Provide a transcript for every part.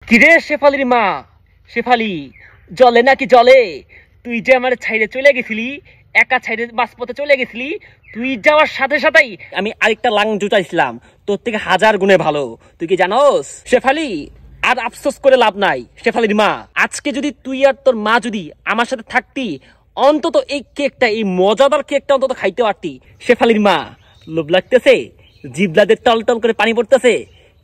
কিরে শেফালির মা, শেফালি জলে নাকি জলে? তুই যে আমার ছাইরে চলে গেছিলি, একা ছাইরে বাসপথে চলে গেছিলি, তুই যাওয়ার সাথে সাথেই আমি আরেকটা লাং জুটাইছিলাম, তোর থেকে 1000 গুণে ভালো। তুই কি জানোস শেফালি? আর আফসোস করে লাভ নাই শেফালির মা। আজকে যদি তুই আর তোর মা যদি আমার সাথে থাকতি, অন্তত এই কেকটা, এই মজাদার কেকটা অন্তত খাইতে পারতি। শেফালির মা, লোভ লাগতেছে? জিবলাদের টল টল করে পানি পড়তেছে?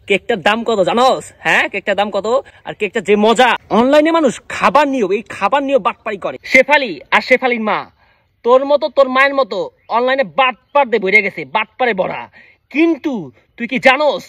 কেকটার দাম কত জানোস? হ্যাঁ, কেকটার দাম কত? আর কেকটা যে মজা! অনলাইনে মানুষ খাবার নিয়েও, এই খাবার নিয়েও বাটপারি করে। শেফালি আর শেফালির মা, তোর মতো তোর মায়ের মতো অনলাইনে বাটপার দিয়ে ভরে গেছে, বাটপারে ভরা। কিন্তু তুই কি জানোস,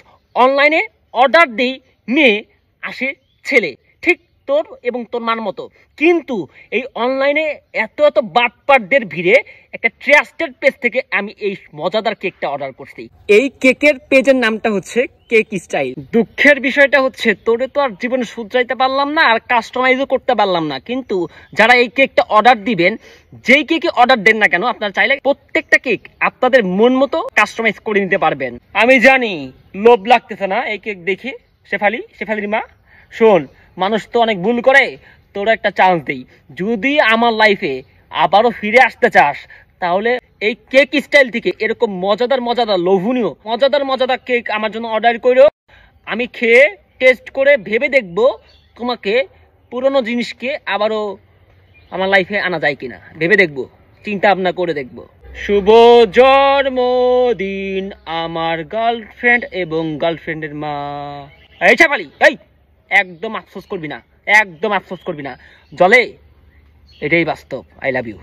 অনলাইনে অর্ডার দেই মেয়ে, আসে ছেলে, ঠিক তোর এবং তোর মার মতো। কিন্তু এই অনলাইনে এত এত বাটপারদের ভিড়ে একটা ট্রাস্টেড পেজ থেকে আমি এই মজাদার কেকটা অর্ডার করছি। এই কেকের পেজের নামটা হচ্ছে কেক স্টাইল। দুঃখের বিষয়টা হচ্ছে, তোরে তো আর জীবনে শুধরাইতে পারলাম না, আর কাস্টমাইজও করতে পারলাম না। কিন্তু যারা এই কেকটা অর্ডার দিবেন, যেই কেকে অর্ডার দেন না কেন, আপনারা চাইলে প্রত্যেকটা কেক আপনাদের মন মতো কাস্টমাইজ করে নিতে পারবেন। আমি জানি লোভ লাগতেছে না এই কেক দেখে শেফালির মা। শোন, মানুষ তো অনেক ভুল করে, তোর একটা চান্স দেই। যদি আমার লাইফে আবারও ফিরে আসতে চাস, তাহলে এই কেক স্টাইল থেকে এরকম মজাদার মজাদার লোভনীয় মজাদার কেক আমার জন্য অর্ডার করো। আমি খেয়ে টেস্ট করে ভেবে দেখব তোমাকে পুরনো জিনিসকে আবারও আমার লাইফে আনা যায় কিনা, ভেবে দেখব, চিন্তা ভাবনা করে দেখব। শুভ জন্মদিন আমার গার্লফ্রেন্ড এবং গার্লফ্রেন্ডের মা। এই শেফালি, এই একদম আফসোস করবি না, একদম আফসোস করবি না। জলে এটাই বাস্তব। I love you.